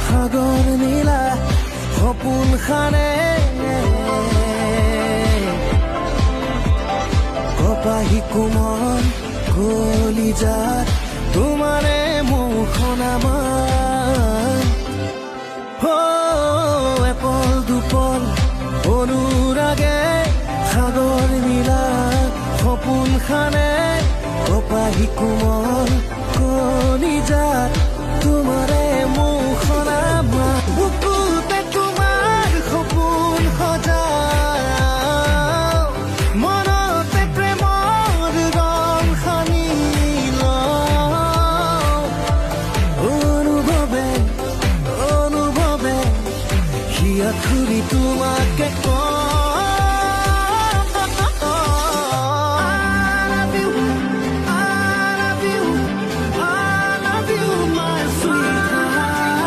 সাগৰ নীলা সপোন খানে কপাহী কোমল কলিজাত তোমাৰে মুখখন আমাৰ এপল দুপল অনুৰাগে সাগৰ নীলা সপোন খানে কপাহী কোমল কলিজাত তোমাৰে মুখখন আমাৰ বুকুতে তোমাৰ সপোন সজাও মনতে প্ৰেমৰ ৰং সানি লওঁ অনুভৱে অনুভৱে হিয়া খুলি তোমাকে কওঁ